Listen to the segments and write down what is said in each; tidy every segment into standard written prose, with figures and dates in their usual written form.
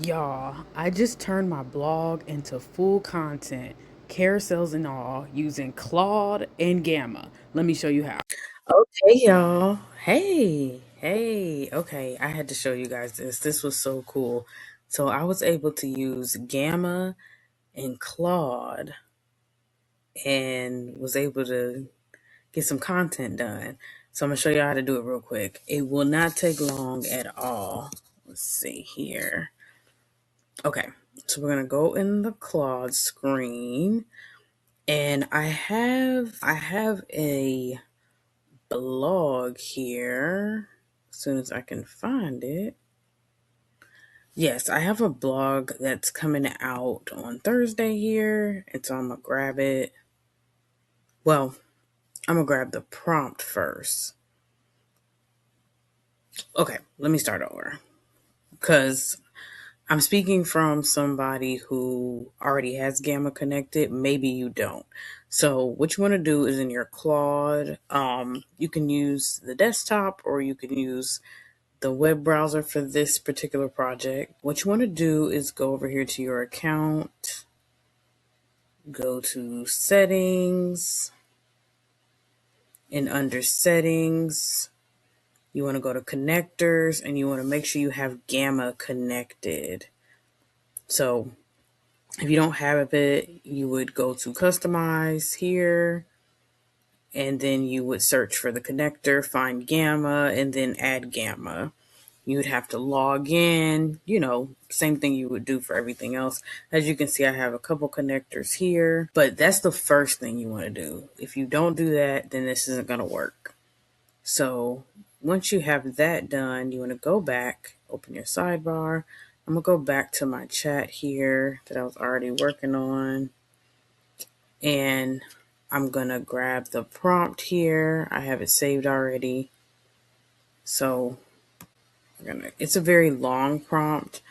Y'all, I just turned my blog into full content, carousels and all, using Claude and Gamma. Let me show you how. Okay, y'all. Hey. Okay, I had to show you guys this. This was so cool. So I was able to use Gamma and Claude and was able to get some content done. So I'm gonna show you how to do it real quick. It will not take long at all. Let's see here. Okay, so we're gonna go in the Claude screen, and I have a blog here. As soon as I can find it, yes, I have a blog that's coming out on Thursday here, and so I'm gonna grab it. Well, I'm gonna grab the prompt first. Okay, let me start over because I'm speaking from somebody who already has Gamma connected. Maybe you don't. So what you want to do is in your Claude, you can use the desktop or you can use the web browser for this particular project. What you want to do is go over here to your account, go to settings, and under settings, you want to go to connectors and you want to make sure you have Gamma connected. So if you don't have it, you would go to customize here, and then you would search for the connector, find Gamma, and then add Gamma. You would have to log in, same thing you would do for everything else. As you can see, I have a couple connectors here, but that's the first thing you want to do. If you don't do that, then this isn't going to work. So once you have that done, you want to go back, open your sidebar. I'm going to go back to my chat here that I was already working on. And I'm going to grab the prompt here. I have it saved already. So it's a very long prompt,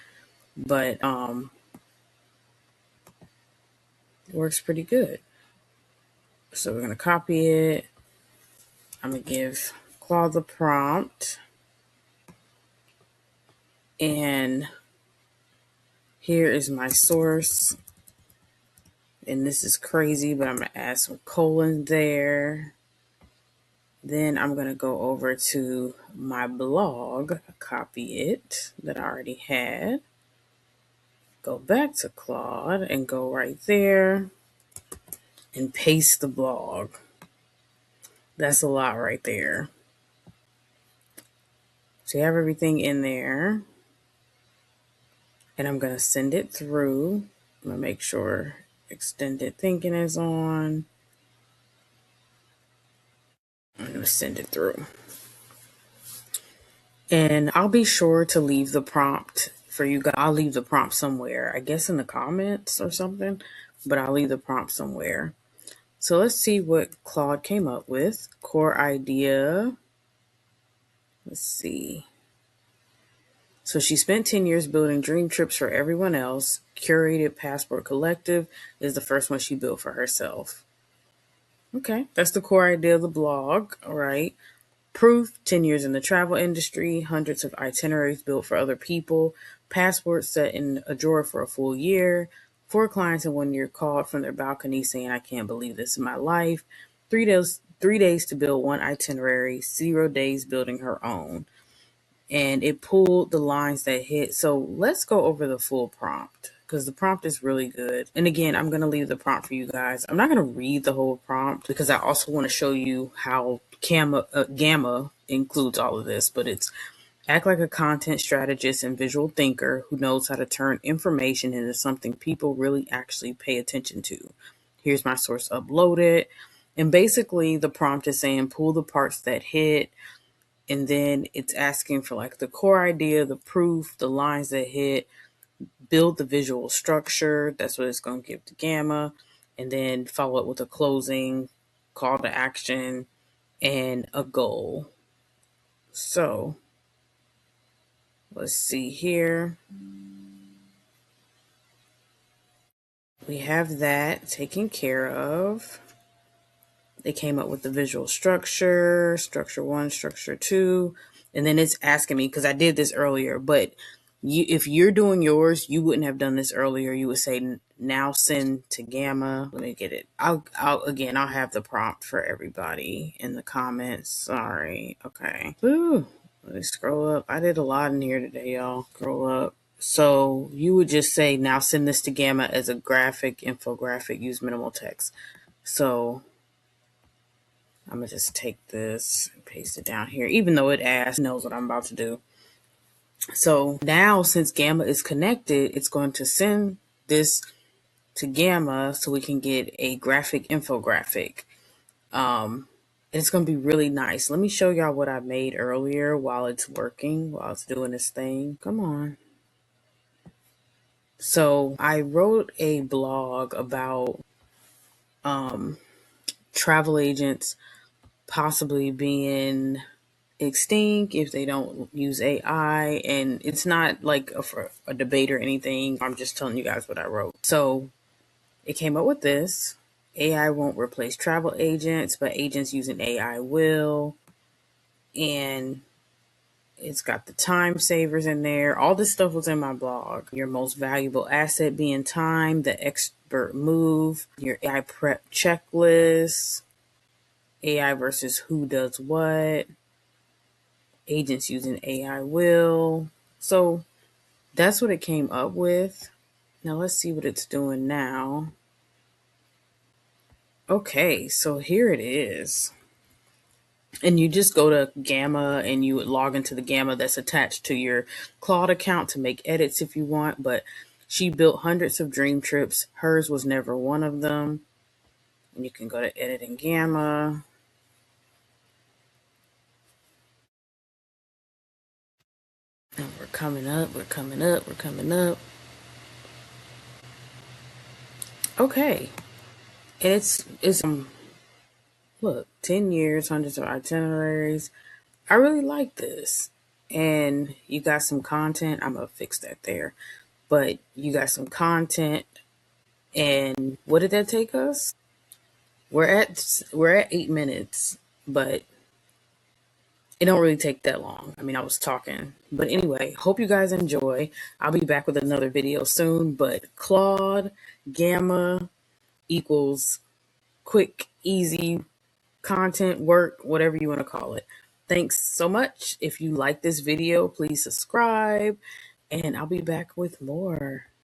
but it works pretty good. So we're going to copy it. I'm going to give Claude the prompt. And here is my source. And this is crazy, but I'm going to add some colons there. Then I'm going to go over to my blog, copy it that I already had. Go back to Claude and go right there and paste the blog. That's a lot right there. So you have everything in there. And I'm going to send it through. I'm going to make sure extended thinking is on. I'm going to send it through. And I'll be sure to leave the prompt for you guys. I'll leave the prompt somewhere, I guess in the comments or something, but I'll leave the prompt somewhere. So let's see what Claude came up with. Core idea. Let's see. So she spent 10 years building dream trips for everyone else. Curated Passport Collective is the first one she built for herself. Okay, that's the core idea of the blog. All right. Proof, 10 years in the travel industry, hundreds of itineraries built for other people, passports set in a drawer for a full year, 4 clients in 1 year called from their balcony saying, I can't believe this in my life, 3 days to build one itinerary, 0 days building her own. And it pulled the lines that hit. So let's go over the full prompt because the prompt is really good. And again, I'm going to leave the prompt for you guys. I'm not going to read the whole prompt because I also want to show you how Gamma includes all of this, but it's act like a content strategist and visual thinker who knows how to turn information into something people really actually pay attention to. Here's my source uploaded. And basically the prompt is saying pull the parts that hit, and then it's asking for like the core idea, the proof, the lines that hit, build the visual structure. That's what it's going to give to Gamma. And then follow up with a closing, call to action, and a goal. So let's see here. We have that taken care of. They came up with the visual structure 1, structure 2. And then it's asking me, because I did this earlier, but if you're doing yours, you wouldn't have done this earlier. You would say now send to Gamma. Let me get it. I'll have the prompt for everybody in the comments. Sorry. Okay. Ooh, let me scroll up. I did a lot in here today, y'all. Scroll up. So you would just say now send this to Gamma as a graphic, infographic, use minimal text. So I'm gonna just take this and paste it down here, even though it knows what I'm about to do. So now, since Gamma is connected, it's going to send this to Gamma so we can get a graphic infographic. It's going to be really nice. Let me show y'all what I made earlier while it's working, while it's doing this thing. Come on. So I wrote a blog about travel agents possibly being extinct if they don't use AI. And it's not like a debate or anything. I'm just telling you guys what I wrote. So it came up with this. AI won't replace travel agents, but agents using AI will. And it's got the time savers in there. All this stuff was in my blog. Your most valuable asset being time, the expert move, your AI prep checklist, AI versus who does what, agents using AI will. So that's what it came up with. Now let's see what it's doing now. Okay, so here it is. And you just go to Gamma and you would log into the Gamma that's attached to your Claude account to make edits if you want. But she built hundreds of dream trips. Hers was never one of them. And you can go to edit in Gamma. And we're coming up, we're coming up, we're coming up. Okay. And it's look, 10 years, hundreds of itineraries. I really like this. And you got some content. I'm going to fix that there. But you got some content. And what did that take us? We're at 8 minutes, but it don't really take that long. I mean, I was talking. But anyway, hope you guys enjoy. I'll be back with another video soon. But Claude Gamma equals quick, easy content, work, whatever you want to call it. Thanks so much. If you like this video, please subscribe, and I'll be back with more.